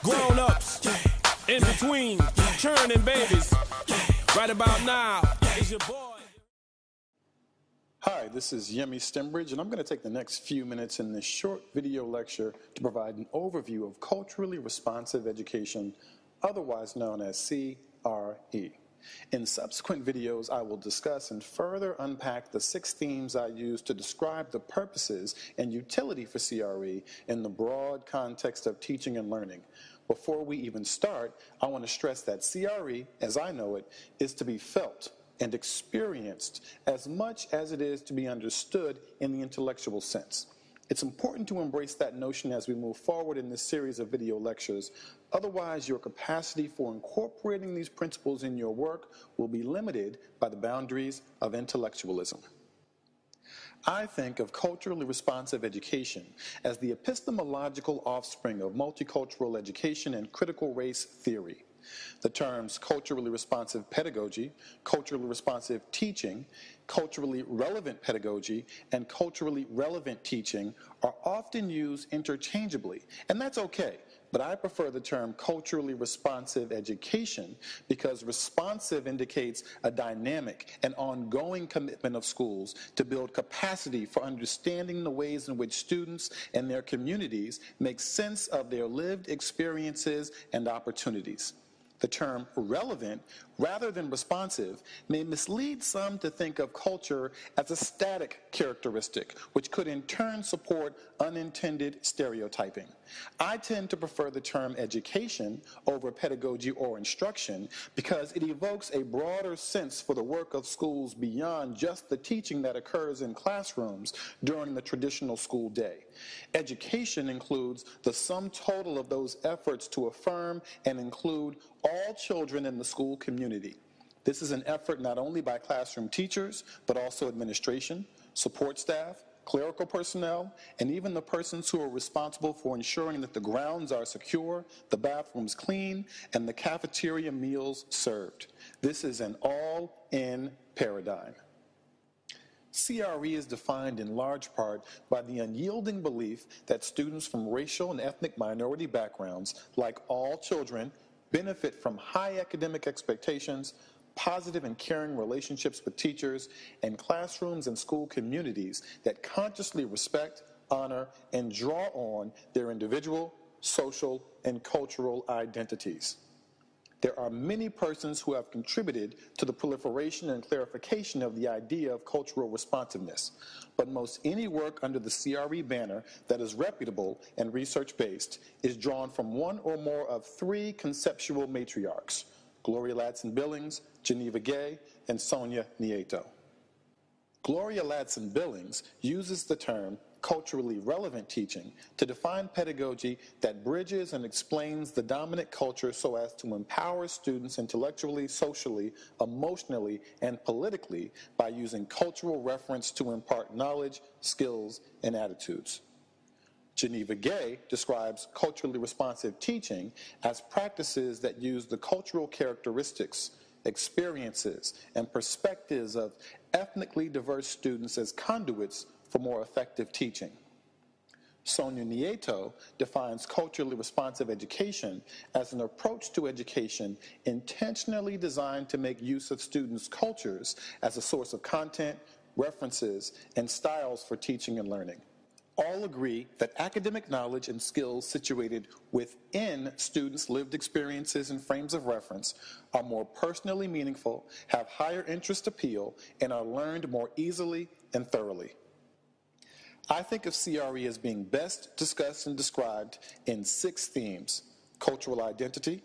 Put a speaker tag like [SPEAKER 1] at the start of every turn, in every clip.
[SPEAKER 1] Grown-ups, in between, churning babies. Right about now, is your boy.
[SPEAKER 2] Hi, this is Yemi Stembridge, and I'm going to take the next few minutes in this short video lecture to provide an overview of culturally responsive education, otherwise known as CRE. In subsequent videos, I will discuss and further unpack the 6 themes I use to describe the purposes and utility for CRE in the broad context of teaching and learning. Before we even start, I want to stress that CRE, as I know it, is to be felt and experienced as much as it is to be understood in the intellectual sense. It's important to embrace that notion as we move forward in this series of video lectures. Otherwise, your capacity for incorporating these principles in your work will be limited by the boundaries of intellectualism. I think of culturally responsive education as the epistemological offspring of multicultural education and critical race theory. The terms culturally responsive pedagogy, culturally responsive teaching, culturally relevant pedagogy, and culturally relevant teaching are often used interchangeably, and that's okay. But I prefer the term culturally responsive education because responsive indicates a dynamic and ongoing commitment of schools to build capacity for understanding the ways in which students and their communities make sense of their lived experiences and opportunities. The term relevant, rather than responsive, may mislead some to think of culture as a static characteristic, which could in turn support unintended stereotyping. I tend to prefer the term education over pedagogy or instruction because it evokes a broader sense for the work of schools beyond just the teaching that occurs in classrooms during the traditional school day. Education includes the sum total of those efforts to affirm and include all children in the school community. This is an effort not only by classroom teachers, but also administration, support staff, clerical personnel, and even the persons who are responsible for ensuring that the grounds are secure, the bathrooms clean, and the cafeteria meals served. This is an all-in paradigm. CRE is defined in large part by the unyielding belief that students from racial and ethnic minority backgrounds, like all children, benefit from high academic expectations, positive and caring relationships with teachers, and classrooms and school communities that consciously respect, honor, and draw on their individual, social, and cultural identities. There are many persons who have contributed to the proliferation and clarification of the idea of cultural responsiveness, but most any work under the CRE banner that is reputable and research-based is drawn from one or more of 3 conceptual matriarchs: Gloria Ladson-Billings, Geneva Gay, and Sonia Nieto. Gloria Ladson-Billings uses the term culturally relevant teaching to define pedagogy that bridges and explains the dominant culture so as to empower students intellectually, socially, emotionally, and politically by using cultural reference to impart knowledge, skills, and attitudes. Geneva Gay describes culturally responsive teaching as practices that use the cultural characteristics, experiences, and perspectives of ethnically diverse students as conduits for more effective teaching. Sonia Nieto defines culturally responsive education as an approach to education intentionally designed to make use of students' cultures as a source of content, references, and styles for teaching and learning. All agree that academic knowledge and skills situated within students' lived experiences and frames of reference are more personally meaningful, have higher interest appeal, and are learned more easily and thoroughly. I think of CRE as being best discussed and described in 6 themes: cultural identity,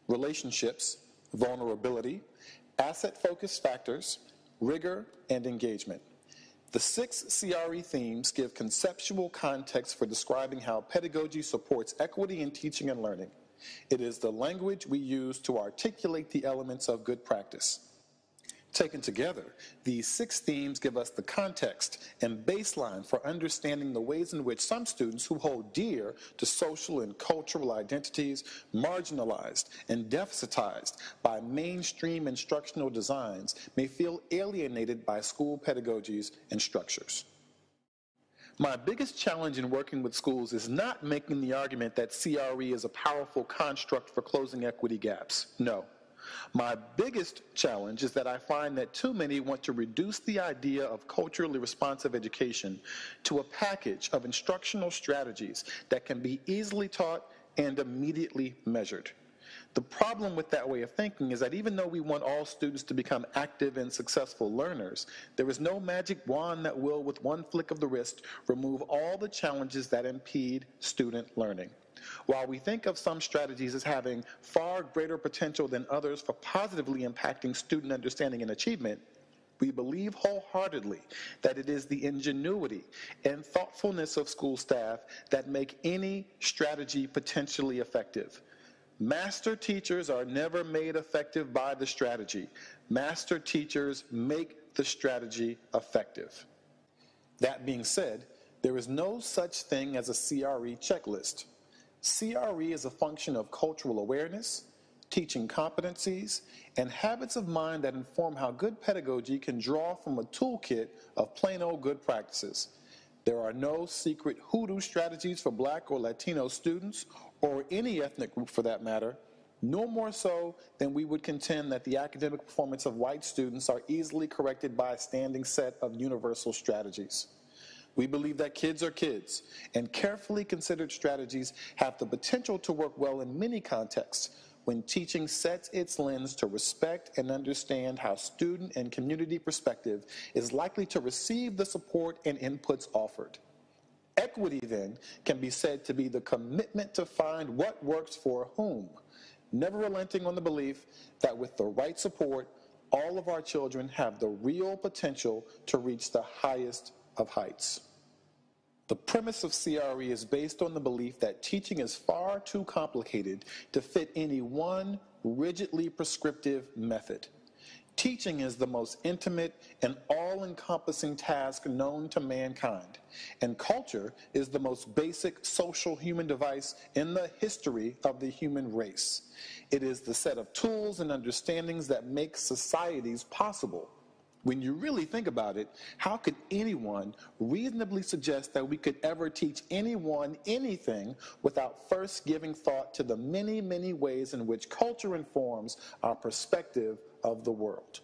[SPEAKER 2] relationships, vulnerability, asset-focused factors, rigor, and engagement. The 6 CRE themes give conceptual context for describing how pedagogy supports equity in teaching and learning. It is the language we use to articulate the elements of good practice. Taken together, these 6 themes give us the context and baseline for understanding the ways in which some students who hold dear to social and cultural identities, marginalized and deficitized by mainstream instructional designs, may feel alienated by school pedagogies and structures. My biggest challenge in working with schools is not making the argument that CRE is a powerful construct for closing equity gaps. No. My biggest challenge is that I find that too many want to reduce the idea of culturally responsive education to a package of instructional strategies that can be easily taught and immediately measured. The problem with that way of thinking is that even though we want all students to become active and successful learners, there is no magic wand that will, with one flick of the wrist, remove all the challenges that impede student learning. While we think of some strategies as having far greater potential than others for positively impacting student understanding and achievement, we believe wholeheartedly that it is the ingenuity and thoughtfulness of school staff that make any strategy potentially effective. Master teachers are never made effective by the strategy. Master teachers make the strategy effective. That being said, there is no such thing as a CRE checklist. CRE is a function of cultural awareness, teaching competencies, and habits of mind that inform how good pedagogy can draw from a toolkit of plain old good practices. There are no secret hoodoo strategies for Black or Latino students, or any ethnic group for that matter, no more so than we would contend that the academic performance of white students are easily corrected by a standing set of universal strategies. We believe that kids are kids, and carefully considered strategies have the potential to work well in many contexts when teaching sets its lens to respect and understand how student and community perspective is likely to receive the support and inputs offered. Equity, then, can be said to be the commitment to find what works for whom, never relenting on the belief that with the right support, all of our children have the real potential to reach the highest of heights. The premise of CRE is based on the belief that teaching is far too complicated to fit any one rigidly prescriptive method. Teaching is the most intimate and all-encompassing task known to mankind, and culture is the most basic social human device in the history of the human race. It is the set of tools and understandings that make societies possible. When you really think about it, how could anyone reasonably suggest that we could ever teach anyone anything without first giving thought to the many, many ways in which culture informs our perspective of the world?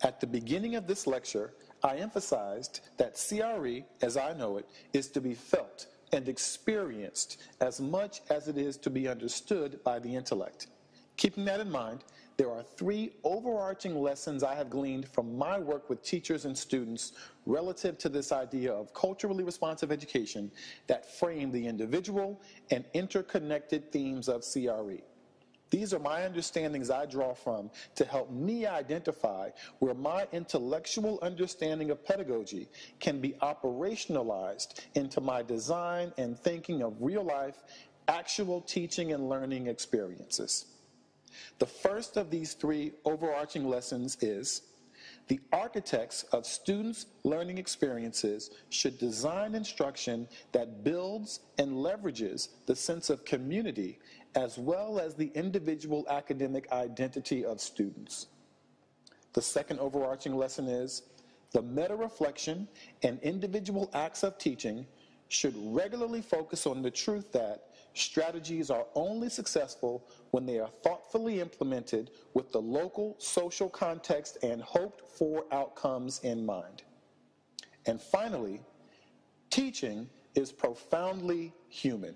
[SPEAKER 2] At the beginning of this lecture, I emphasized that CRE, as I know it, is to be felt and experienced as much as it is to be understood by the intellect. Keeping that in mind, there are 3 overarching lessons I have gleaned from my work with teachers and students relative to this idea of culturally responsive education that frame the individual and interconnected themes of CRE. These are my understandings I draw from to help me identify where my intellectual understanding of pedagogy can be operationalized into my design and thinking of real-life, actual teaching and learning experiences. The first of these 3 overarching lessons is the architects of students' learning experiences should design instruction that builds and leverages the sense of community as well as the individual academic identity of students. The second overarching lesson is the meta-reflection and individual acts of teaching should regularly focus on the truth that strategies are only successful when they are thoughtfully implemented with the local social context and hoped-for outcomes in mind. And finally, teaching is profoundly human.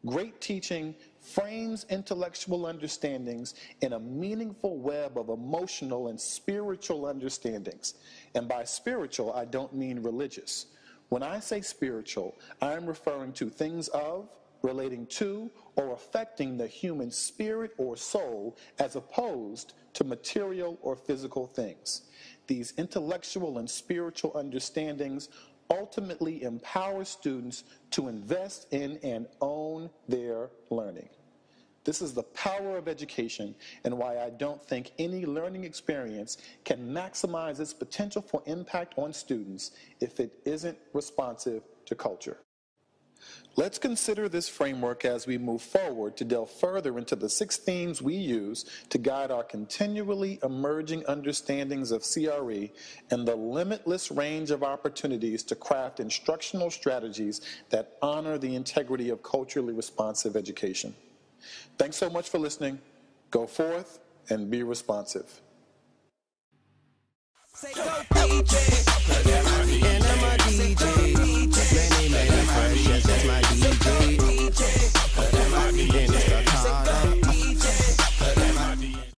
[SPEAKER 2] Great teaching frames intellectual understandings in a meaningful web of emotional and spiritual understandings. And by spiritual, I don't mean religious. When I say spiritual, I'm referring to things of, relating to, or affecting the human spirit or soul as opposed to material or physical things. These intellectual and spiritual understandings ultimately empower students to invest in and own their learning. This is the power of education and why I don't think any learning experience can maximize its potential for impact on students if it isn't responsive to culture. Let's consider this framework as we move forward to delve further into the 6 themes we use to guide our continually emerging understandings of CRE and the limitless range of opportunities to craft instructional strategies that honor the integrity of culturally responsive education. Thanks so much for listening. Go forth and be responsive.
[SPEAKER 1] Say go, DJ.